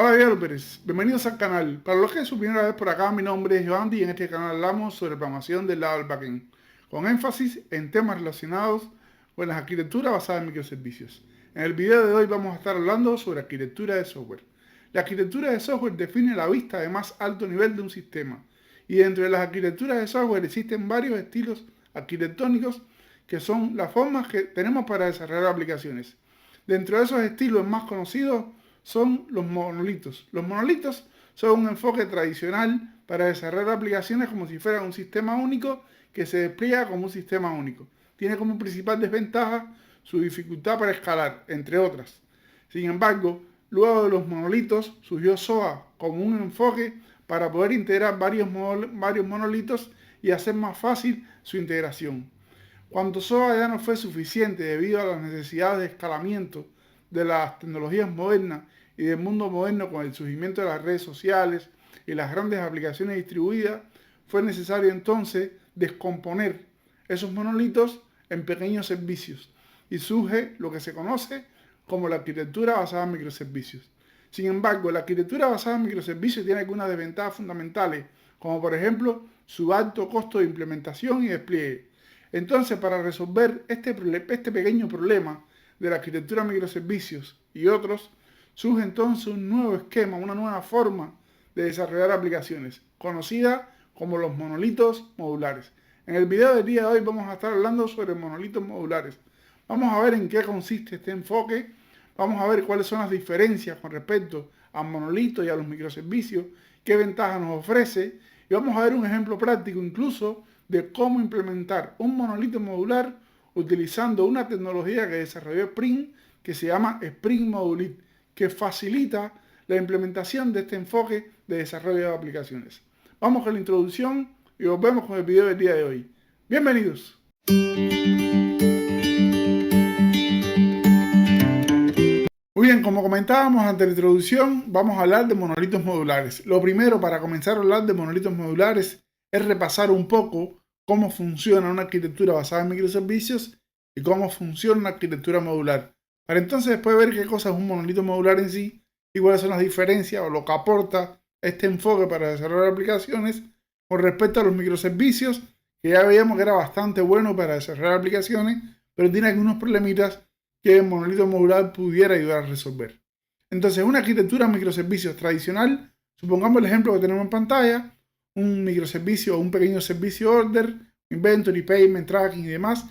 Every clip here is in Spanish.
Hola developers, bienvenidos al canal. Para los que es su primera vez por acá, mi nombre es Joandy y en este canal hablamos sobre programación del lado del backend, con énfasis en temas relacionados con la arquitectura basada en microservicios. En el video de hoy vamos a estar hablando sobre arquitectura de software. La arquitectura de software define la vista de más alto nivel de un sistema, y dentro de las arquitecturas de software existen varios estilos arquitectónicos que son las formas que tenemos para desarrollar aplicaciones. Dentro de esos estilos más conocidos son los monolitos. Los monolitos son un enfoque tradicional para desarrollar aplicaciones como si fuera un sistema único que se despliega como un sistema único. Tiene como principal desventaja su dificultad para escalar, entre otras. Sin embargo, luego de los monolitos surgió SOA como un enfoque para poder integrar varios monolitos y hacer más fácil su integración. Cuando SOA ya no fue suficiente debido a las necesidades de escalamiento de las tecnologías modernas y del mundo moderno con el surgimiento de las redes sociales y las grandes aplicaciones distribuidas, fue necesario entonces descomponer esos monolitos en pequeños servicios y surge lo que se conoce como la arquitectura basada en microservicios. Sin embargo, la arquitectura basada en microservicios tiene algunas desventajas fundamentales, como por ejemplo su alto costo de implementación y despliegue. Entonces, para resolver este pequeño problema de la arquitectura de microservicios y otros, surge entonces un nuevo esquema, una nueva forma de desarrollar aplicaciones, conocida como los monolitos modulares. En el video del día de hoy vamos a estar hablando sobre monolitos modulares. Vamos a ver en qué consiste este enfoque, vamos a ver cuáles son las diferencias con respecto a monolitos y a los microservicios, qué ventajas nos ofrece, y vamos a ver un ejemplo práctico incluso de cómo implementar un monolito modular utilizando una tecnología que desarrolló Spring que se llama Spring Modulit, que facilita la implementación de este enfoque de desarrollo de aplicaciones. Vamos con la introducción y nos vemos con el video del día de hoy. ¡Bienvenidos! Muy bien, como comentábamos ante la introducción, vamos a hablar de monolitos modulares. Lo primero para comenzar a hablar de monolitos modulares es repasar un poco cómo funciona una arquitectura basada en microservicios y cómo funciona una arquitectura modular. Para entonces después ver qué cosa es un monolito modular en sí y cuáles son las diferencias o lo que aporta este enfoque para desarrollar aplicaciones con respecto a los microservicios, que ya veíamos que era bastante bueno para desarrollar aplicaciones, pero tiene algunos problemitas que el monolito modular pudiera ayudar a resolver. Entonces, una arquitectura de microservicios tradicional, supongamos el ejemplo que tenemos en pantalla, un microservicio o un pequeño servicio order, inventory, payment, tracking y demás,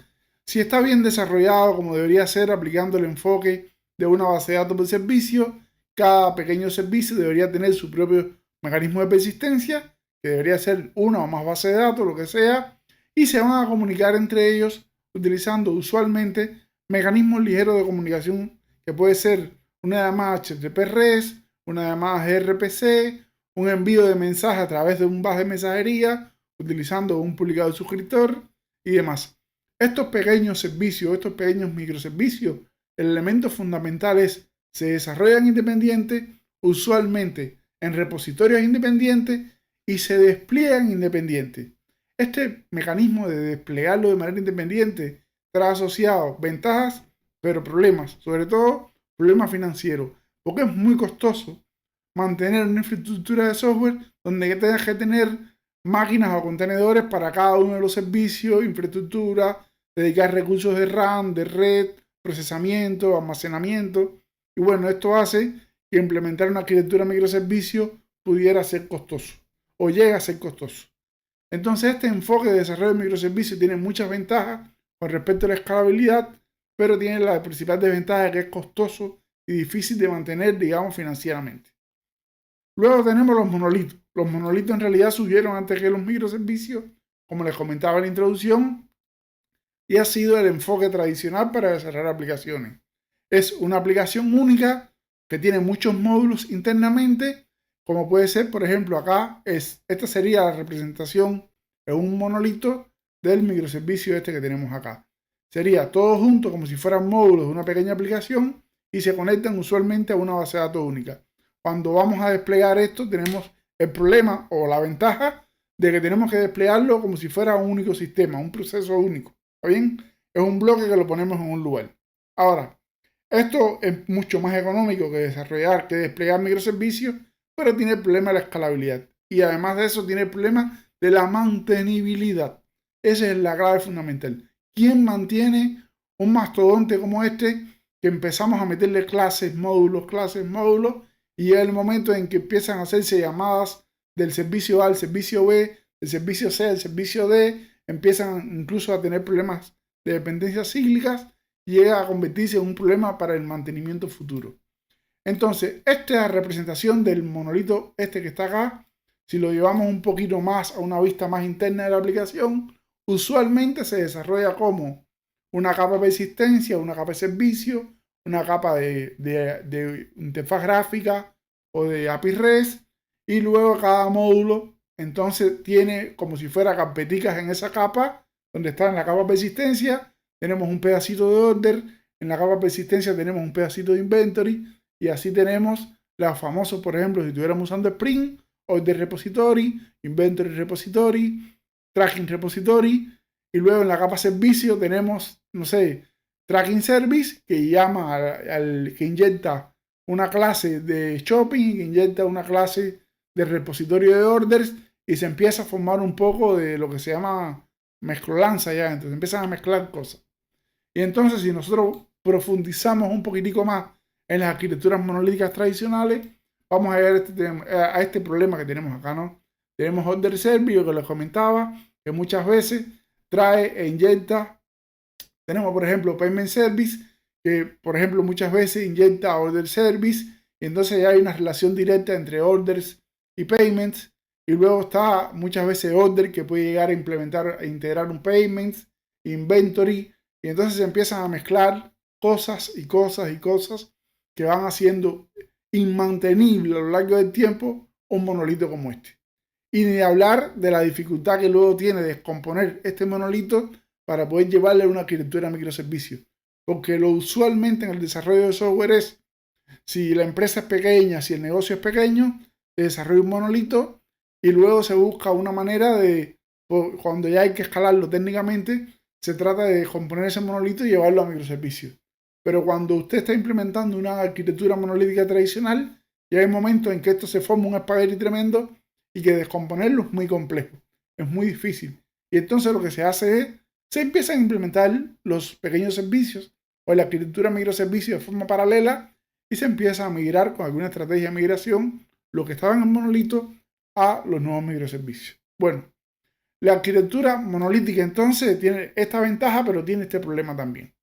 si está bien desarrollado como debería ser, aplicando el enfoque de una base de datos de servicio, cada pequeño servicio debería tener su propio mecanismo de persistencia, que debería ser una o más bases de datos, lo que sea, y se van a comunicar entre ellos utilizando usualmente mecanismos ligeros de comunicación, que puede ser una llamada HTTP REST, una llamada gRPC, un envío de mensaje a través de un bus de mensajería, utilizando un publicador suscriptor y demás. Estos pequeños servicios, estos pequeños microservicios, el elemento fundamental es se desarrollan independientes, usualmente en repositorios independientes, y se despliegan independientes. Este mecanismo de desplegarlo de manera independiente trae asociado ventajas, pero problemas, sobre todo problemas financieros, porque es muy costoso mantener una infraestructura de software donde tengas que tener máquinas o contenedores para cada uno de los servicios, infraestructura, dedicar recursos de RAM, de red, procesamiento, almacenamiento. Y bueno, esto hace que implementar una arquitectura de microservicios pudiera ser costoso o llega a ser costoso. Entonces este enfoque de desarrollo de microservicios tiene muchas ventajas con respecto a la escalabilidad, pero tiene la principal desventaja que es costoso y difícil de mantener, digamos, financieramente. Luego tenemos los monolitos. Los monolitos en realidad surgieron antes que los microservicios, como les comentaba en la introducción, y ha sido el enfoque tradicional para desarrollar aplicaciones. Es una aplicación única que tiene muchos módulos internamente, como puede ser, por ejemplo, acá, esta sería la representación en un monolito del microservicio este que tenemos acá. Sería todo junto como si fueran módulos de una pequeña aplicación y se conectan usualmente a una base de datos única. Cuando vamos a desplegar esto tenemos el problema o la ventaja de que tenemos que desplegarlo como si fuera un único sistema, un proceso único. ¿Está bien? Es un bloque que lo ponemos en un lugar. Ahora, Esto es mucho más económico que desplegar microservicios, pero tiene el problema de la escalabilidad. Y además de eso tiene el problema de la mantenibilidad. Esa es la clave fundamental. ¿Quién mantiene un mastodonte como este que empezamos a meterle clases, módulos, y llega el momento en que empiezan a hacerse llamadas del servicio A al servicio B, del servicio C al servicio D, empiezan incluso a tener problemas de dependencias cíclicas y llega a convertirse en un problema para el mantenimiento futuro? Entonces, esta es la representación del monolito este que está acá. Si lo llevamos un poquito más a una vista más interna de la aplicación, usualmente se desarrolla como una capa de persistencia, una capa de servicio, una capa de interfaz gráfica o de API REST, y luego cada módulo entonces tiene como si fuera carpeticas en esa capa, donde está en la capa de persistencia, tenemos un pedacito de order, en la capa de persistencia tenemos un pedacito de inventory, y así tenemos los famosos, por ejemplo, si estuviéramos usando Spring, order repository, inventory repository, tracking repository, y luego en la capa servicio tenemos, no sé, tracking service, que llama que inyecta una clase de shopping, que inyecta una clase de repositorio de orders, y se empieza a formar un poco de lo que se llama mezcolanza ya, entonces empiezan a mezclar cosas. Y entonces si nosotros profundizamos un poquitico más en las arquitecturas monolíticas tradicionales, vamos a llegar a este problema que tenemos acá, ¿no? Tenemos order service, que les comentaba, que muchas veces trae e inyecta. Tenemos, por ejemplo, payment service, que, por ejemplo, muchas veces inyecta order service, y entonces ya hay una relación directa entre orders y payments. Y luego está muchas veces order, que puede llegar a implementar e integrar un payments, inventory, y entonces se empiezan a mezclar cosas y cosas y cosas que van haciendo inmantenible a lo largo del tiempo un monolito como este. Y ni hablar de la dificultad que luego tiene de descomponer este monolito para poder llevarle a una arquitectura de microservicios. Porque lo usualmente en el desarrollo de software es, si la empresa es pequeña, si el negocio es pequeño, se desarrolla un monolito y luego se busca una manera de, cuando ya hay que escalarlo técnicamente, se trata de descomponer ese monolito y llevarlo a microservicios. Pero cuando usted está implementando una arquitectura monolítica tradicional, ya hay momentos en que esto se forma un espagueti tremendo y que descomponerlo es muy complejo, es muy difícil. Y entonces lo que se hace es, se empiezan a implementar los pequeños servicios o la arquitectura microservicios de forma paralela y se empieza a migrar con alguna estrategia de migración lo que estaba en el monolito a los nuevos microservicios. Bueno, la arquitectura monolítica entonces tiene esta ventaja, pero tiene este problema también.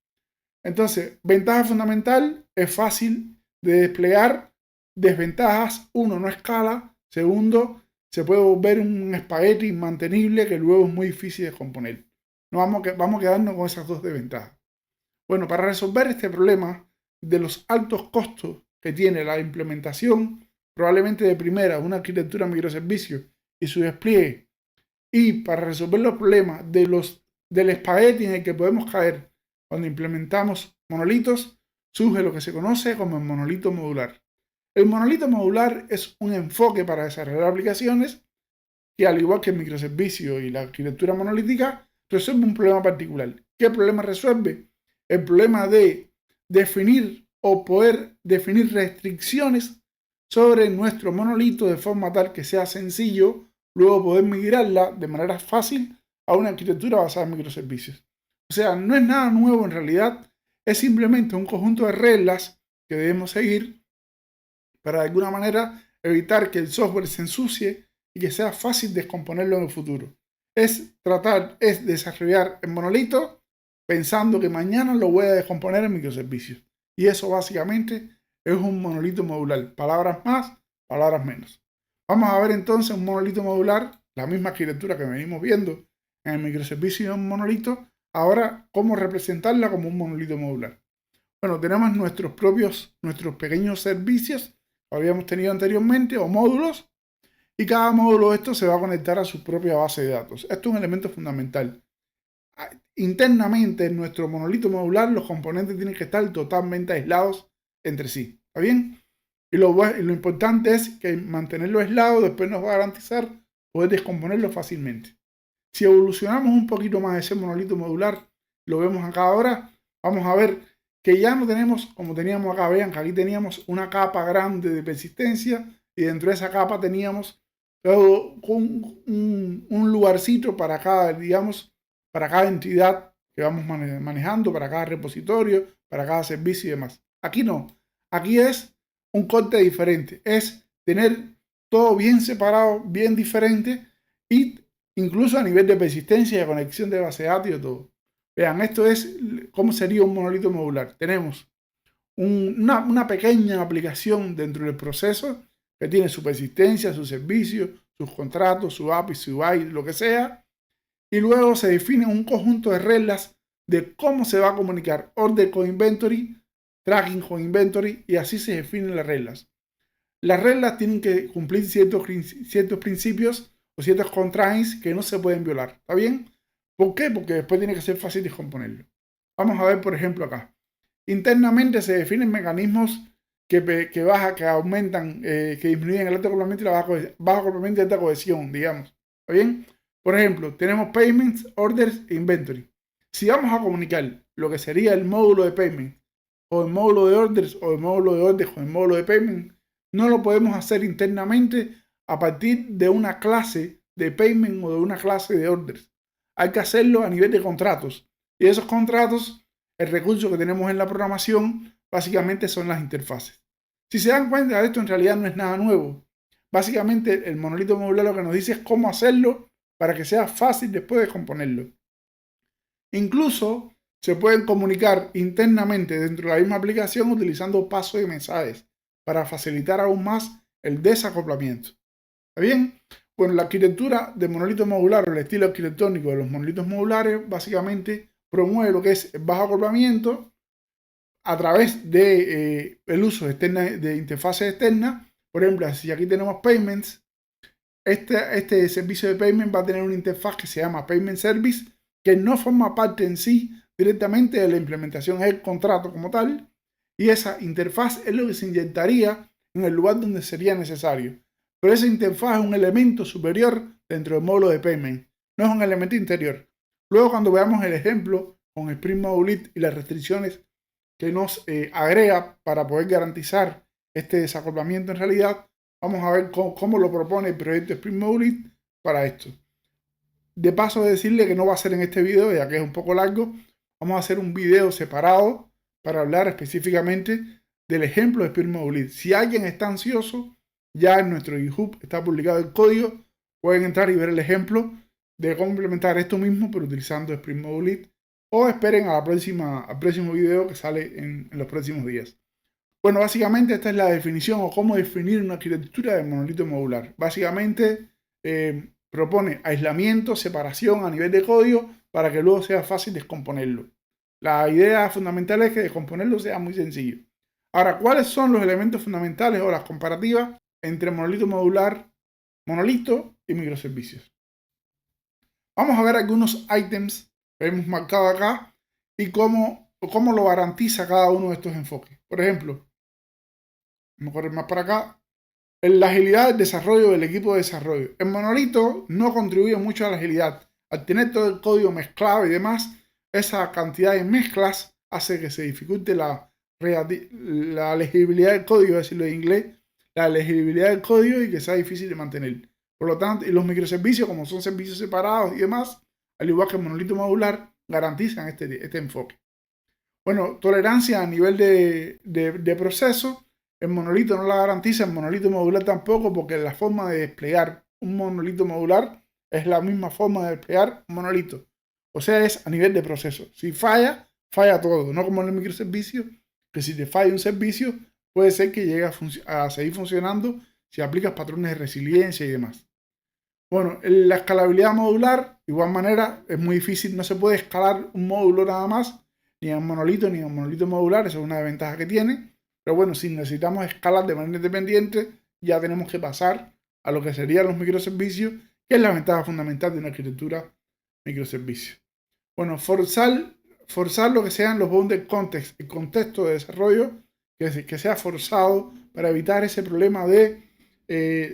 Entonces, ventaja fundamental, es fácil de desplegar. Desventajas, uno, no escala. Segundo, se puede volver un espagueti inmantenible que luego es muy difícil de descomponer. No vamos a quedarnos con esas dos desventajas. Bueno, para resolver este problema de los altos costos que tiene la implementación, probablemente de primera, una arquitectura microservicios y su despliegue, y para resolver los problemas del espagueti en el que podemos caer cuando implementamos monolitos, surge lo que se conoce como el monolito modular. El monolito modular es un enfoque para desarrollar aplicaciones que, al igual que el microservicio y la arquitectura monolítica, resuelve un problema particular. ¿Qué problema resuelve? El problema de definir o poder definir restricciones sobre nuestro monolito de forma tal que sea sencillo luego poder migrarla de manera fácil a una arquitectura basada en microservicios. O sea, no es nada nuevo en realidad, es simplemente un conjunto de reglas que debemos seguir para de alguna manera evitar que el software se ensucie y que sea fácil descomponerlo en el futuro. Es desarrollar el monolito pensando que mañana lo voy a descomponer en microservicios. Y eso básicamente es un monolito modular. Palabras más, palabras menos. Vamos a ver entonces un monolito modular, la misma arquitectura que venimos viendo en el microservicio de un monolito. Ahora, ¿cómo representarla como un monolito modular? Bueno, tenemos nuestros pequeños servicios que habíamos tenido anteriormente, o módulos, y cada módulo de estos se va a conectar a su propia base de datos. Esto es un elemento fundamental. Internamente en nuestro monolito modular los componentes tienen que estar totalmente aislados entre sí. ¿Está bien? Y lo importante es que mantenerlo aislado después nos va a garantizar poder descomponerlo fácilmente. Si evolucionamos un poquito más ese monolito modular, lo vemos acá ahora, vamos a ver que ya no tenemos como teníamos acá. Vean que aquí teníamos una capa grande de persistencia y dentro de esa capa teníamos un lugarcito para cada, digamos, para cada entidad que vamos manejando, para cada repositorio, para cada servicio y demás. Aquí no. Aquí es un corte diferente. Es tener todo bien separado, bien diferente y incluso a nivel de persistencia y de conexión de base de datos y todo. Vean, esto es cómo sería un monolito modular. Tenemos una pequeña aplicación dentro del proceso que tiene su persistencia, sus servicios, sus contratos, su API, su UI, lo que sea. Y luego se define un conjunto de reglas de cómo se va a comunicar order con inventory, tracking con inventory, y así se definen las reglas. Las reglas tienen que cumplir ciertos principios o ciertos constraints que no se pueden violar. ¿Está bien? ¿Por qué? Porque después tiene que ser fácil descomponerlo. Vamos a ver, por ejemplo, acá. Internamente se definen mecanismos que aumentan, que disminuyen el alto acoplamiento y la bajo acoplamiento y alta cohesión, digamos. ¿Está bien? Por ejemplo, tenemos payments, orders e inventory. Si vamos a comunicar lo que sería el módulo de payment, o el módulo de orders, o el módulo de orders, o el módulo de payment, no lo podemos hacer internamente a partir de una clase de payment o de una clase de orders. Hay que hacerlo a nivel de contratos. Y esos contratos, el recurso que tenemos en la programación, básicamente son las interfaces. Si se dan cuenta, esto en realidad no es nada nuevo. Básicamente el monolito modular lo que nos dice es cómo hacerlo para que sea fácil después de componerlo. Incluso se pueden comunicar internamente dentro de la misma aplicación utilizando pasos y mensajes para facilitar aún más el desacoplamiento. ¿Está bien? Bueno, la arquitectura de monolito modular o el estilo arquitectónico de los monolitos modulares básicamente promueve lo que es el bajo acoplamiento a través de el uso de interfaces externas. Por ejemplo, si aquí tenemos payments, este servicio de payment va a tener una interfaz que se llama Payment Service, que no forma parte en sí directamente de la implementación, es el contrato como tal, y esa interfaz es lo que se inyectaría en el lugar donde sería necesario. Pero esa interfaz es un elemento superior dentro del módulo de payment, no es un elemento interior. Luego, cuando veamos el ejemplo con Spring Modulit y las restricciones que nos agrega para poder garantizar este desacoplamiento en realidad, vamos a ver cómo lo propone el proyecto Spring Modulit para esto. De paso de decirle que no va a ser en este video, ya que es un poco largo, vamos a hacer un video separado para hablar específicamente del ejemplo de Spring Modulit. Si alguien está ansioso, ya en nuestro GitHub está publicado el código, pueden entrar y ver el ejemplo de cómo implementar esto mismo, pero utilizando Spring Modulit, o esperen al próximo video que sale en los próximos días. Bueno, básicamente esta es la definición o cómo definir una arquitectura de monolito modular. Básicamente propone aislamiento, separación a nivel de código para que luego sea fácil descomponerlo. La idea fundamental es que descomponerlo sea muy sencillo. Ahora, ¿cuáles son los elementos fundamentales o las comparativas entre monolito modular, monolito y microservicios? Vamos a ver algunos ítems que hemos marcado acá y cómo lo garantiza cada uno de estos enfoques. Por ejemplo, vamos a correr más para acá. La agilidad del desarrollo del equipo de desarrollo. El monolito no contribuye mucho a la agilidad. Al tener todo el código mezclado y demás, esa cantidad de mezclas hace que se dificulte la legibilidad del código, decirlo en inglés, la legibilidad del código y que sea difícil de mantener. Por lo tanto, y los microservicios, como son servicios separados y demás, al igual que el monolito modular, garantizan este enfoque. Bueno, tolerancia a nivel de proceso. El monolito no la garantiza, el monolito modular tampoco, porque la forma de desplegar un monolito modular es la misma forma de desplegar un monolito. O sea, es a nivel de proceso. Si falla, falla todo. No como en el microservicio, que si te falla un servicio, puede ser que llegue a seguir funcionando si aplicas patrones de resiliencia y demás. Bueno, la escalabilidad modular, de igual manera, es muy difícil. No se puede escalar un módulo nada más, ni en monolito ni en monolito modular. Esa es una desventaja que tiene. Pero bueno, si necesitamos escalar de manera independiente, ya tenemos que pasar a lo que serían los microservicios, que es la ventaja fundamental de una arquitectura microservicio. Bueno, forzar lo que sean los bounded context, el contexto de desarrollo, que sea forzado para evitar ese problema de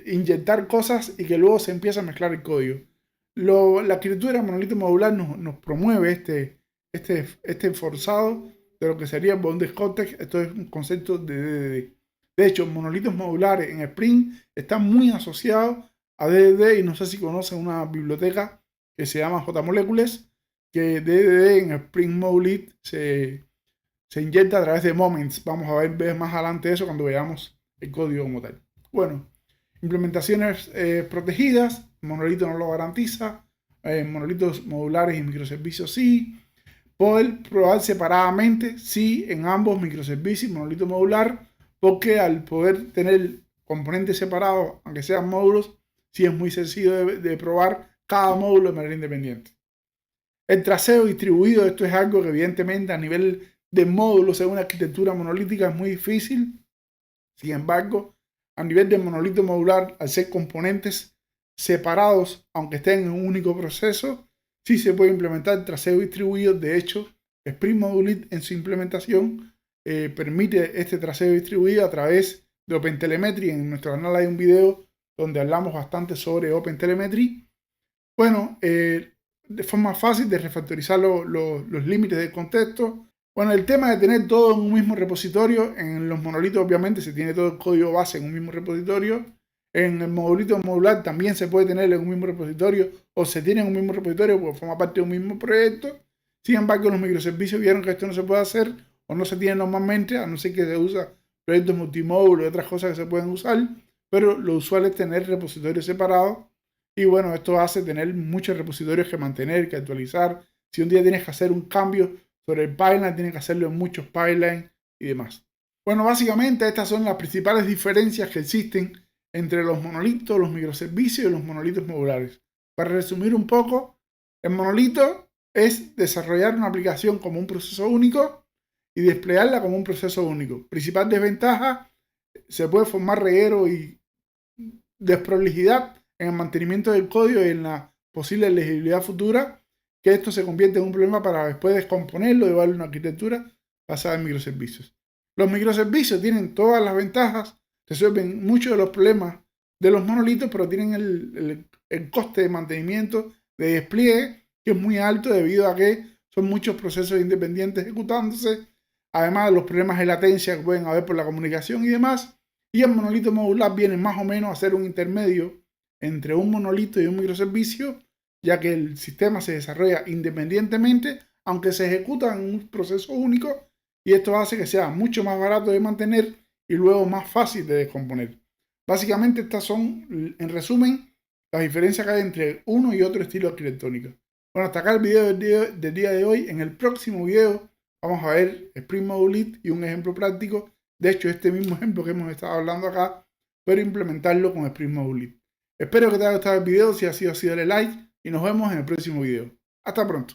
inyectar cosas y que luego se empieza a mezclar el código. La arquitectura monolito modular nos promueve este forzado de lo que sería el Bonded Cortex. Esto es un concepto de DDD. De hecho, monolitos modulares en Spring están muy asociados a DDD, y no sé si conocen una biblioteca que se llama JMolecules, que DDD en Spring Monolith se inyecta a través de Moments. Vamos a ver más adelante eso cuando veamos el código como tal. Bueno, implementaciones protegidas, monolito no lo garantiza, monolitos modulares y microservicios sí. Poder probar separadamente, sí, en ambos microservicios, monolito modular, porque al poder tener componentes separados, aunque sean módulos, sí es muy sencillo de probar cada módulo de manera independiente. El traceo distribuido, esto es algo que evidentemente a nivel de módulos en una arquitectura monolítica es muy difícil. Sin embargo, a nivel de monolito modular, al ser componentes separados, aunque estén en un único proceso, sí se puede implementar traceo distribuido. De hecho, Spring Monolith en su implementación permite este traceo distribuido a través de OpenTelemetry. En nuestro canal hay un video donde hablamos bastante sobre OpenTelemetry. Bueno, de forma fácil de refactorizar los límites del contexto. Bueno, el tema de tener todo en un mismo repositorio, en los monolitos obviamente se tiene todo el código base en un mismo repositorio. En el monolito modular también se puede tener en un mismo repositorio, o se tiene en un mismo repositorio porque forma parte de un mismo proyecto. Sin embargo, los microservicios vieron que esto no se puede hacer o no se tiene normalmente, a no ser que se usa proyectos multimódulos y otras cosas que se pueden usar, pero lo usual es tener repositorios separados. Y bueno, esto hace tener muchos repositorios que mantener, que actualizar. Si un día tienes que hacer un cambio sobre el pipeline, tienes que hacerlo en muchos pipelines y demás. Bueno, básicamente estas son las principales diferencias que existen entre los monolitos, los microservicios y los monolitos modulares. Para resumir un poco, el monolito es desarrollar una aplicación como un proceso único y desplegarla como un proceso único. Principal desventaja, se puede formar reguero y desprolijidad en el mantenimiento del código y en la posible legibilidad futura, que esto se convierte en un problema para después descomponerlo y llevarlo a una arquitectura basada en microservicios. Los microservicios tienen todas las ventajas, resuelven muchos de los problemas de los monolitos, pero tienen el coste de mantenimiento, de despliegue, que es muy alto debido a que son muchos procesos independientes ejecutándose, además de los problemas de latencia que pueden haber por la comunicación y demás. Y el monolito modular viene más o menos a ser un intermedio entre un monolito y un microservicio, ya que el sistema se desarrolla independientemente, aunque se ejecuta en un proceso único, y esto hace que sea mucho más barato de mantener y luego más fácil de descomponer. Básicamente estas son, en resumen, las diferencias que hay entre uno y otro estilo arquitectónico. Bueno, hasta acá el video del día de hoy. En el próximo video vamos a ver Spring Monolith y un ejemplo práctico. De hecho, este mismo ejemplo que hemos estado hablando acá, pero implementarlo con Spring Monolith. Espero que te haya gustado el video. Si ha sido así, dale like y nos vemos en el próximo video. Hasta pronto.